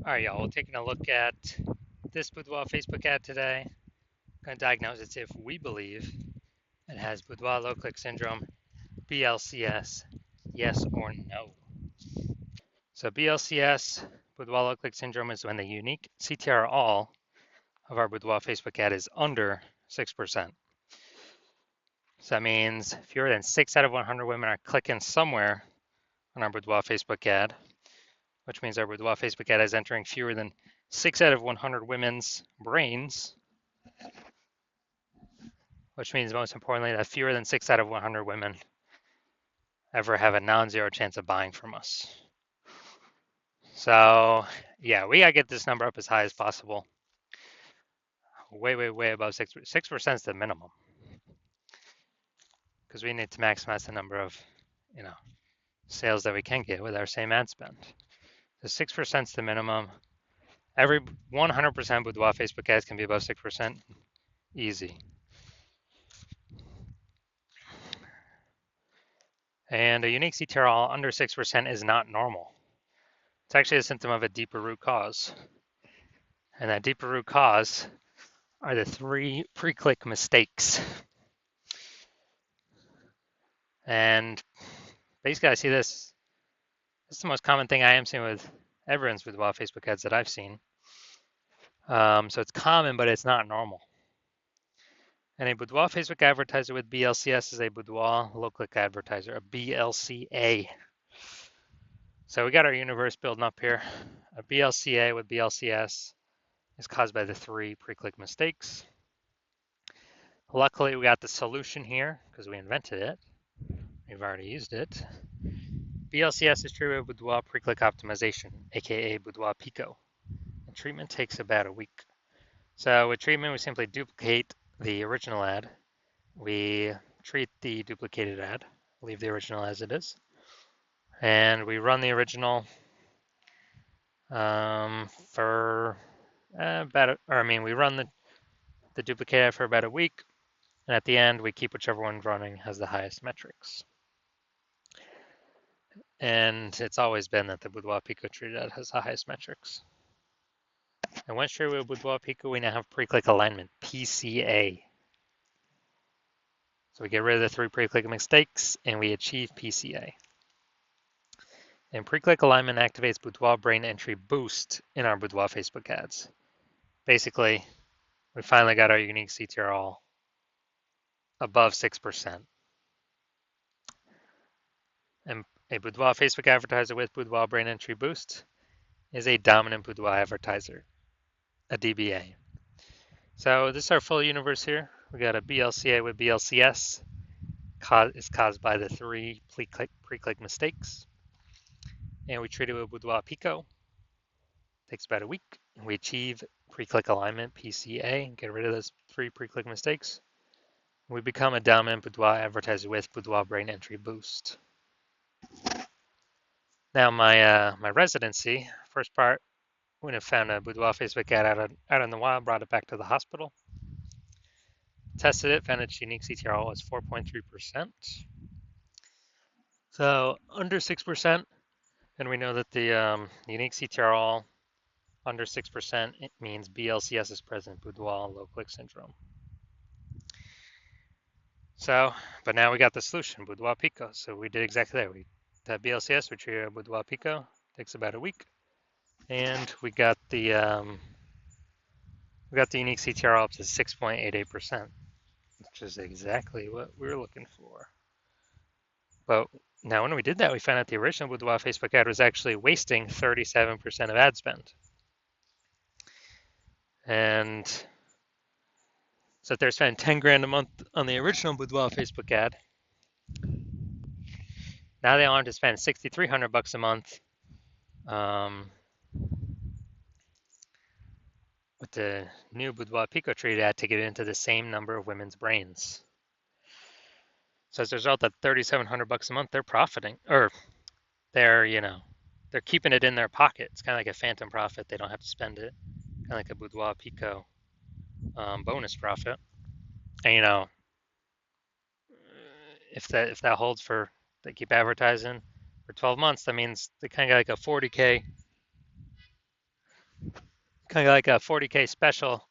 All right, y'all. We're taking a look at this Boudoir Facebook ad today. Going to diagnose it if we believe it has Boudoir low click syndrome, BLCS, yes or no. So BLCS, Boudoir low click syndrome, is when the unique CTR all of our Boudoir Facebook ad is under 6%. So that means fewer than 6 out of 100 women are clicking somewhere on our Boudoir Facebook ad, which means our Boudoir Facebook ad is entering fewer than 6 out of 100 women's brains, which means most importantly that fewer than 6 out of 100 women ever have a non-zero chance of buying from us. So yeah, we gotta get this number up as high as possible. Way above 6%. 6% is the minimum because we need to maximize the number of, sales that we can get with our same ad spend. So 6% is the minimum. Every 100% Boudoir Facebook ads can be above 6%. Easy. And a unique CTR all under 6% is not normal. It's actually a symptom of a deeper root cause. And that deeper root cause are the 3 pre-click mistakes. And basically, I see this. This is the most common thing I am seeing with everyone's Boudoir Facebook ads that I've seen. So it's common, but it's not normal. And a Boudoir Facebook advertiser with BLCS is a Boudoir low-click advertiser, a BLCA. So we got our universe building up here. A BLCA with BLCS is caused by the 3 pre-click mistakes. Luckily, we got the solution here because we invented it. We've already used it. BLCS is treated with Boudoir pre-click optimization, aka Boudoir Pico. And treatment takes about a week. So with treatment, we simply duplicate the original ad. We treat the duplicated ad, leave the original as it is, and we run the original we run the duplicate ad for about a week, and at the end, we keep whichever one running has the highest metrics. And it's always been that the Boudoir Pico treated ad has the highest metrics. And once treated with Boudoir Pico, we now have pre-click alignment, PCA. So we get rid of the 3 pre-click mistakes, and we achieve PCA. And pre-click alignment activates Boudoir brain entry boost in our Boudoir Facebook ads. Basically, we finally got our unique CTR all above 6%. And a Boudoir Facebook advertiser with Boudoir brain entry boost is a dominant Boudoir advertiser, a DBA. So this is our full universe here. We got a BLCA with BLCS. Is caused by the 3 pre-click mistakes. And we treat it with Boudoir Pico. Takes about a week. We achieve pre-click alignment, PCA, get rid of those 3 pre-click mistakes. We become a dominant Boudoir advertiser with Boudoir brain entry boost. Now my residency, first part, when I found a Boudoir Facebook ad out in the wild, brought it back to the hospital. Tested it, found its unique CTR was 4.3%. So under 6%, and we know that the unique CTR all under 6%, it means BLCS is present, Boudoir low click syndrome. So, but now we got the solution, Boudoir Pico. So we did exactly that. We had BLCS, we treated Boudoir Pico, takes about a week, and we got the unique CTR up to 6.88%, which is exactly what we were looking for. But now when we did that, we found out the original Boudoir Facebook ad was actually wasting 37% of ad spend. And so if they're spending 10 grand a month on the original Boudoir Facebook ad, now they want to spend $6,300 a month with the new Boudoir Pico treated ad to get into the same number of women's brains. So as a result of $3,700 a month, they're profiting, or they're keeping it in their pocket. It's kind of like a phantom profit. They don't have to spend it, kind of like a Boudoir Pico bonus profit. And if that holds for, they keep advertising for 12 months, that means they kind of got like a 40K kind of like a 40K special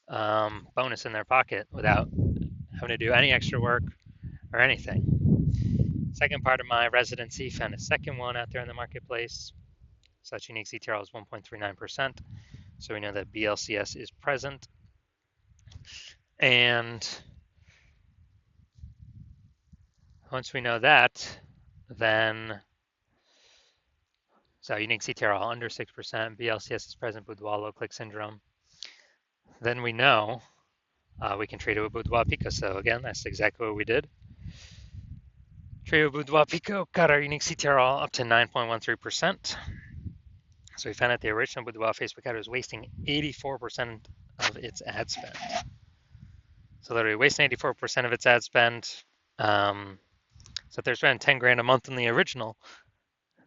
bonus in their pocket without having to do any extra work or anything. Second part of my residency, found a second one out there in the marketplace. Such unique CTRL is 1.39%. So we know that BLCS is present. And once we know that, then so unique CTRL under 6%, BLCS is present, Boudoir low click syndrome. Then we know we can trade it with Boudoir Pico. So again, that's exactly what we did. Trade with Boudoir Pico, got our unique CTRL up to 9.13%. So we found out the original Boudoir Facebook ad was wasting 84% of its ad spend. So literally wasting 84% of its ad spend. So if they're spending 10 grand a month on the original,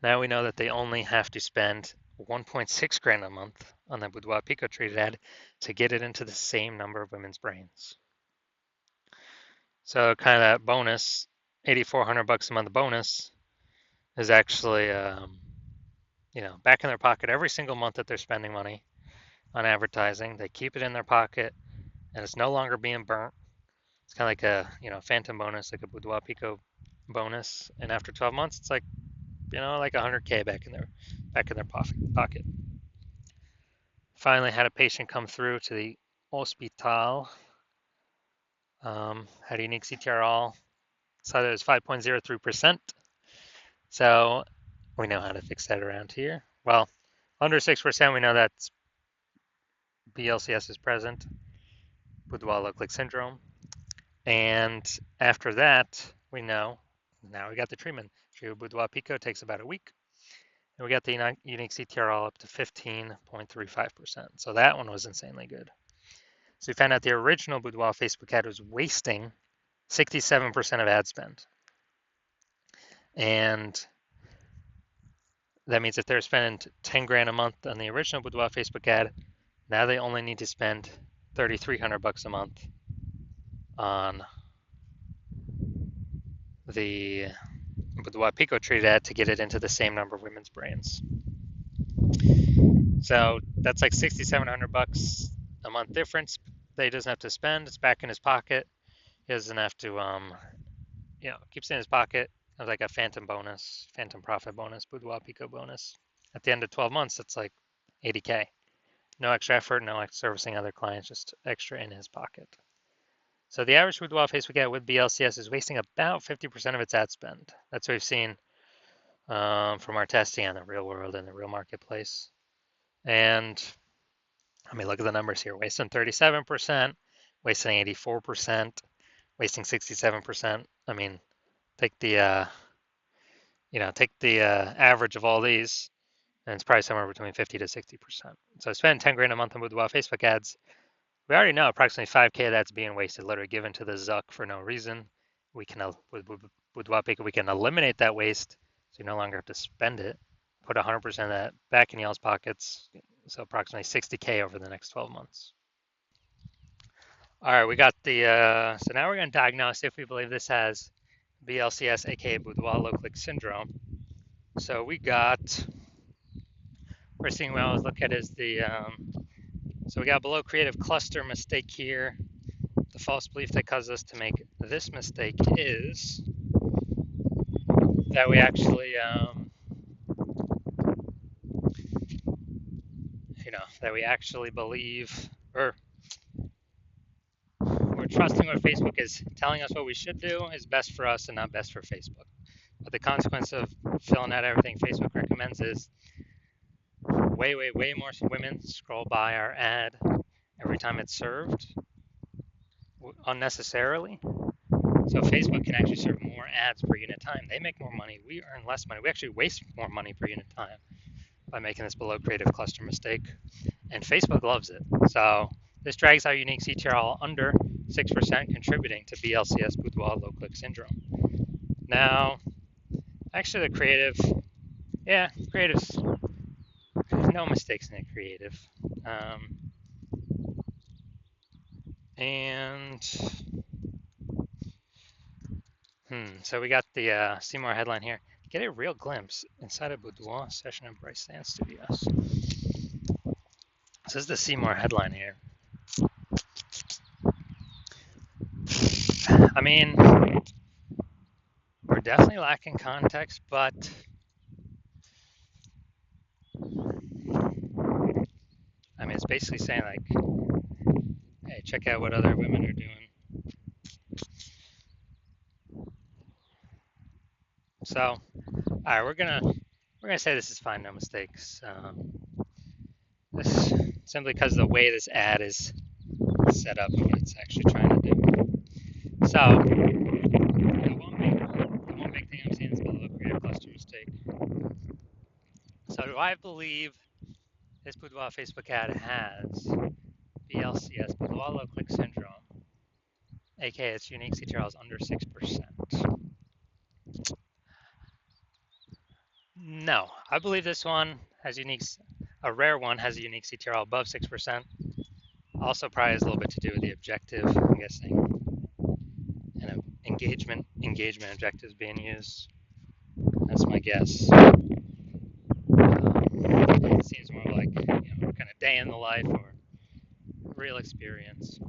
now we know that they only have to spend 1.6 grand a month on the Boudoir Pico traded ad to get it into the same number of women's brains. So kind of that bonus, $8,400 a month bonus, is actually back in their pocket every single month that they're spending money on advertising. They keep it in their pocket, and it's no longer being burnt. It's kind of like a phantom bonus, like a Boudoir Pico bonus. And after 12 months, it's like like 100K back in their pocket. Finally, had a patient come through to the hospital. Had a unique CTRL. So that was 5.03%. So we know how to fix that around here. Well, under 6%, we know that BLCS is present, Boudoir low click syndrome. And after that, we know now we got the treatment. Treatment with Boudoir Pico takes about a week. And we got the unique CTRL up to 15.35%. So that one was insanely good. So we found out the original Boudoir Facebook ad was wasting 67% of ad spend. And that means if they're spending 10 grand a month on the original Boudoir Facebook ad, now they only need to spend $3,300 a month on the Boudoir Pico traded ad to get it into the same number of women's brains. So that's like $6,700 a month difference that he doesn't have to spend. It's back in his pocket. He doesn't have to, keeps it in his pocket. It's like a phantom bonus, phantom profit bonus, Boudoir Pico bonus. At the end of 12 months, it's like 80K. No extra effort, no servicing other clients, just extra in his pocket. So the average Boudoir Facebook ad with BLCS is wasting about 50% of its ad spend. That's what we've seen from our testing on the real world and the real marketplace. And I mean, look at the numbers here: wasting 37%, wasting 84%, wasting 67%. I mean, take the average of all these, and it's probably somewhere between 50 to 60%. So spend 10 grand a month on Boudoir Facebook ads. We already know approximately 5K of that's being wasted, literally given to the Zuck for no reason. We can, with Boudoir Pico, we can eliminate that waste, so you no longer have to spend it. Put 100% of that back in y'all's pockets, so approximately 60K over the next 12 months. All right, we got the, so now we're going to diagnose if we believe this has BLCS, aka Boudoir low click syndrome. So we got, first thing we always look at is the, so we got below creative cluster mistake here. The false belief that causes us to make this mistake is that we actually, that we actually believe, or we're trusting what Facebook is telling us what we should do is best for us and not best for Facebook. But the consequence of filling out everything Facebook recommends is way more women scroll by our ad every time it's served unnecessarily. So Facebook can actually serve more ads per unit time. They make more money. We earn less money. We actually waste more money per unit time by making this below creative cluster mistake. And Facebook loves it. So this drags our unique CTRL under 6%, contributing to BLCS Boudoir low click syndrome. Now, actually the creative, creative's, no mistakes in the creative. So we got the Seymour headline here. Get a real glimpse inside of Boudoir Session and Bryce Dance Studios. this is the Seymour headline here. I mean, we're definitely lacking context, but I mean, it's basically saying like, hey, check out what other women are doing. So, all right, we're gonna say this is fine, no mistakes. This simply because of the way this ad is set up and what it's actually trying to do. So, the one big thing I'm seeing is below creative cluster mistake. So, do I believe this Boudoir Facebook ad has BLCS, Boudoir low click syndrome, aka its unique CTRL is under 6%? No, I believe this one has a rare one has a unique CTRL above 6%. Also, probably has a little bit to do with the objective, I'm guessing, and engagement objectives being used. That's my guess. It seems more like kind of day in the life or real experience.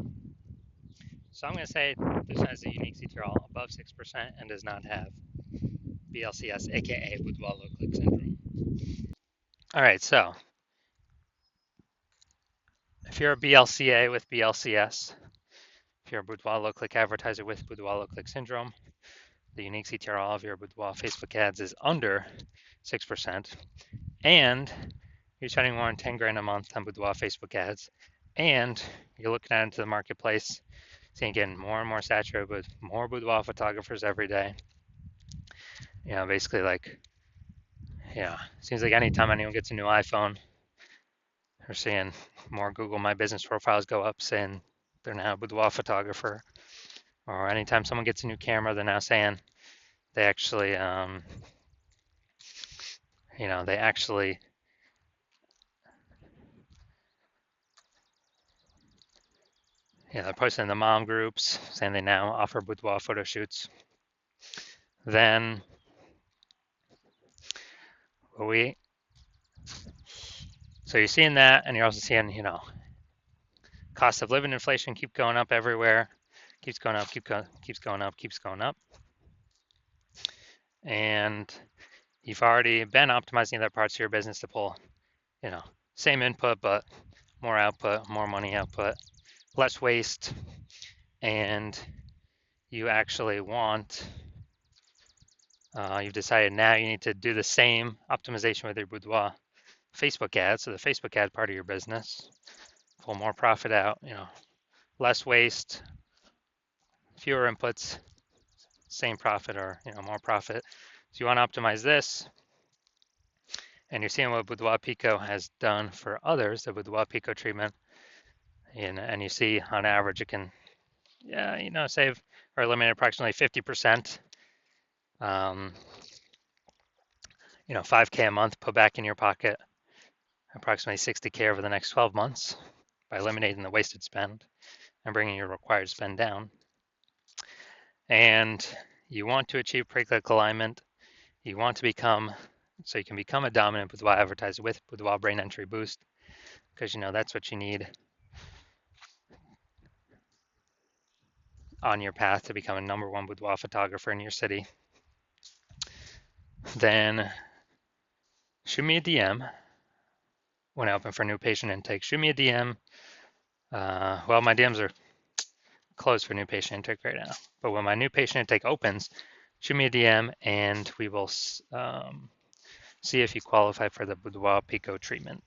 So I'm going to say this has a unique CTRL above 6% and does not have BLCS, aka Boudoir low click syndrome. All right, so if you're a BLCA with BLCS, if you're a Boudoir low click advertiser with Boudoir low click syndrome, the unique CTRL of your Boudoir Facebook ads is under 6%, and you're spending more than 10 grand a month on Boudoir Facebook ads, and you're looking out into the marketplace, seeing getting more and more saturated with more Boudoir photographers every day. Basically like, seems like anytime anyone gets a new iPhone, we're seeing more Google My Business profiles go up saying they're now a boudoir photographer. Or anytime someone gets a new camera, they're now saying they actually, they're posting in the mom groups saying they now offer boudoir photo shoots. Then so you're seeing that, and you're also seeing, cost of living inflation keep going up everywhere, keeps going up, keeps going up. And you've already been optimizing other parts of your business to pull, same input, but more output, more money output, less waste. And you actually you've decided now you need to do the same optimization with your Boudoir Facebook ads. So the Facebook ad part of your business, pull more profit out, less waste, fewer inputs, same profit or, more profit. So you want to optimize this. And you're seeing what Boudoir Pico has done for others, the Boudoir Pico treatment. And you see on average it can, save or eliminate approximately 50%. 5K a month put back in your pocket, approximately 60K over the next 12 months by eliminating the wasted spend and bringing your required spend down. And you want to achieve pre-click alignment. You want to you can become a dominant Boudoir advertiser with Boudoir Brain Entry Boost, because that's what you need on your path to become a #1 boudoir photographer in your city. Then shoot me a DM when I open for new patient intake. Shoot me a DM. Well, my DMs are closed for new patient intake right now, but when my new patient intake opens, shoot me a DM and we will see if you qualify for the Boudoir Pico treatment.